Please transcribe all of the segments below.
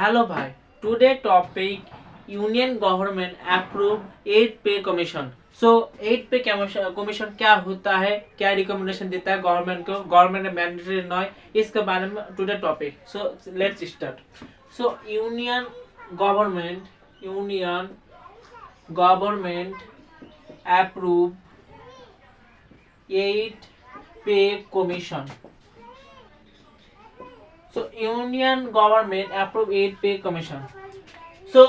Hello भाई, today topic union government approve 8 पे commission. सो 8 पे कमीशन क्या होता है, क्या रिकमेंडेशन देता है गवर्नमेंट को, गवर्नमेंट ने मैंडेटरी नॉय, इसके बारे में today topic. So let's start. So union government approve 8 पे commission. So Union government approve 8 पे कमीशन। So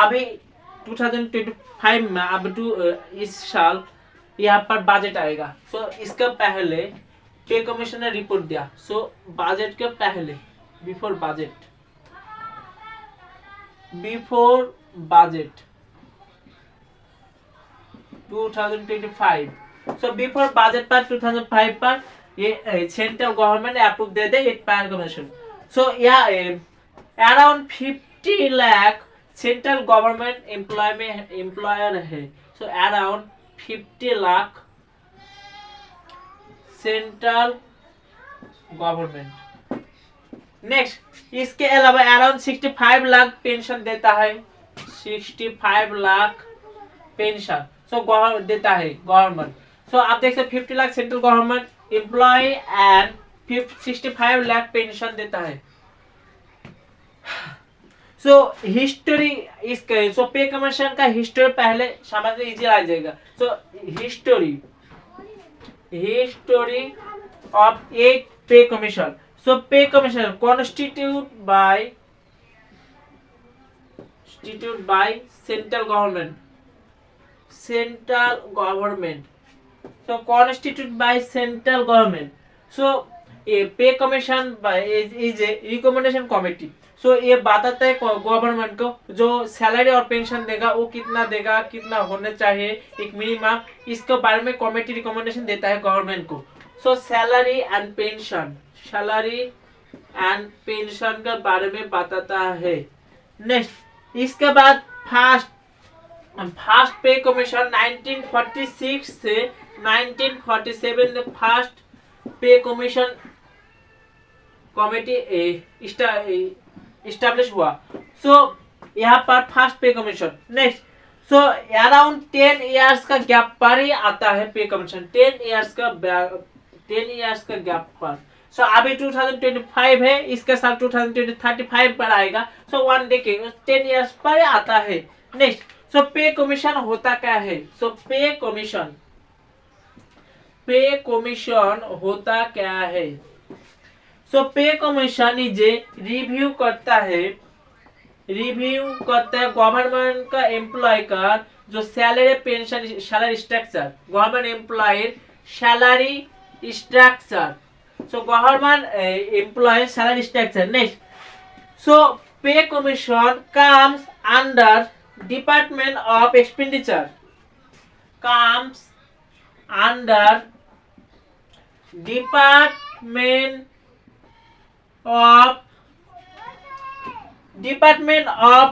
अभी 2025 में अब इस साल यहाँ पर बजट आएगा। So इसका पहले पे कमीशन ने रिपोर्ट दिया। So बजट के पहले before budget 2025। So before budget पर 2005 पर ये सेंट्रल गवर्नमेंट ने अप्रूव दे दे 8 पे commission. So yeah, around 50 lakh central government employer है। So around 50 lakh central government. Next इसके अलावा अराउंड 65 लाख पेंशन देता है। 65 लाख पेंशन सो देता है गवर्नमेंट। सो आप देख सकते 50 lakh central government employ and 65 lakh pension देता है। सो हिस्ट्री इसके पे कमीशन का हिस्ट्री पहले समझना इजी आ जाएगा। सो हिस्ट्री ऑफ 8 पे commission. So pay commission constitute by central government. So constituted by central government. So a pay commission is a recommendation committee. So ये बताता है गवर्नमेंट को जो सैलरी और पेंशन देगा वो कितना देगा, कितना होना चाहिए एक मिनिमम, इसके बारे में कमेटी रिकमेंडेशन देता है गवर्नमेंट को। सो सैलरी एंड पेंशन के बारे में बताता है। नेक्स्ट इसके बाद फर्स्ट पे कमीशन 1946 से 1947 में first pay commission committee establish हुआ। सो यहाँ पर first pay commission. Next so around 10 years का गैप पर ही आता है पे कमीशन। 10 इयर्स का गैप पर। सो अभी 2025 है, इसके साल 2035 पर आएगा। सो 1 डेकेड 10 इयर्स पर आता है। नेक्स्ट सो पे कमीशन होता क्या है? सो पे कमीशन होता क्या है? सो पे कमीशन इजे रिव्यू करता है गवर्नमेंट का एम्प्लॉय का जो salary pension salary structure, government employ salary structure. So government employ salary structure. Next so pay commission comes under Department of Expenditure. Comes under Department of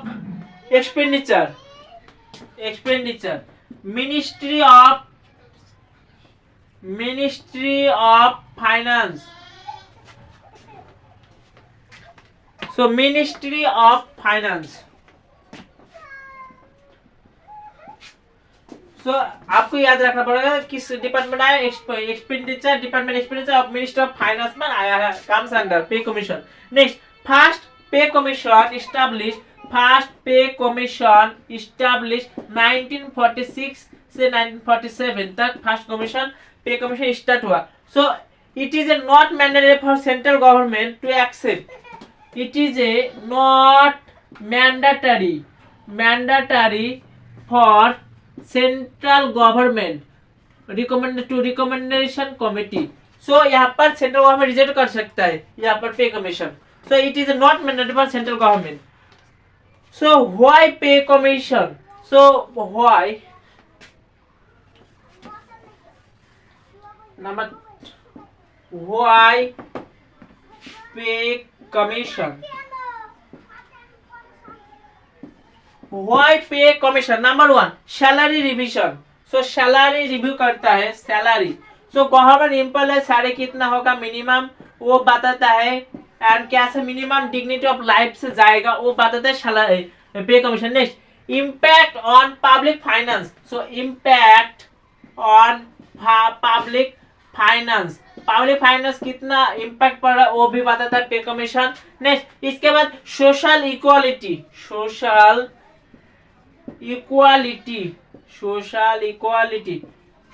Expenditure. Ministry of Finance. So Ministry of Finance. तो आपको याद रखना पड़ेगा किस department आया, expenditure, department expenditure of minister of finance में आया है, comes under pay commission. Next first pay commission establish 1946 से 1947 तक first commission pay commission start हुआ। So it is a not mandatory for central government to accept. It is a not mandatory for central government recommendation committee. सो यहाँ पर central government reject कर सकता है यहाँ पर pay commission. So it is not mandatory for central government. So why pay commission? So why pay commission? Why pay commission? Number 1 salary revision. So salary review करता है salary. So government employ salary कितना होगा minimum वो बताता है and क्या से minimum dignity of life से जाएगा वो बताता है सैलरी पे commission. Next impact on public finance, so impact on public finance, public finance कितना इम्पैक्ट पड़ रहा है वो भी बताता है पे कमीशन। नेक्स्ट इसके बाद social equality, social equality, social equality,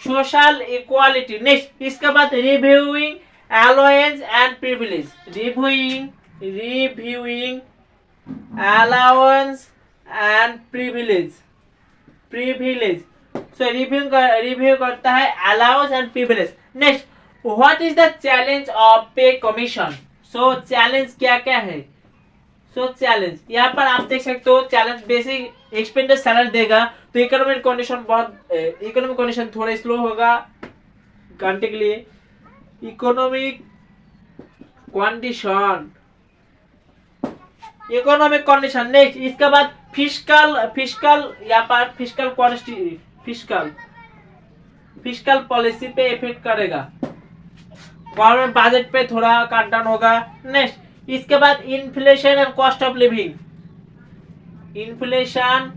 social equality. Next इसके बाद reviewing allowance and privilege, reviewing allowance and privilege, so review करता है allowance and privilege. Next what is the challenge of पे कमीशन, सो challenge क्या क्या है। सो चैलेंज यहाँ पर आप देख सकते हो, चैलेंज बेसिक एक्सपेंडिचर सैलरी देगा तो इकोनॉमिक कंडीशन इकोनॉमिक कंडीशन थोड़ा स्लो होगा घंटे के लिए, economic condition, economic condition. Next इसके बाद फिस्कल यहाँ पर फिस्कल पॉलिसी पे इफेक्ट करेगा, गवर्नमेंट बजट पे थोड़ा कट डाउन होगा। नेक्स्ट इसके बाद inflation and cost of living, inflation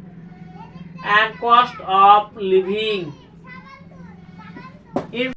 and cost of living,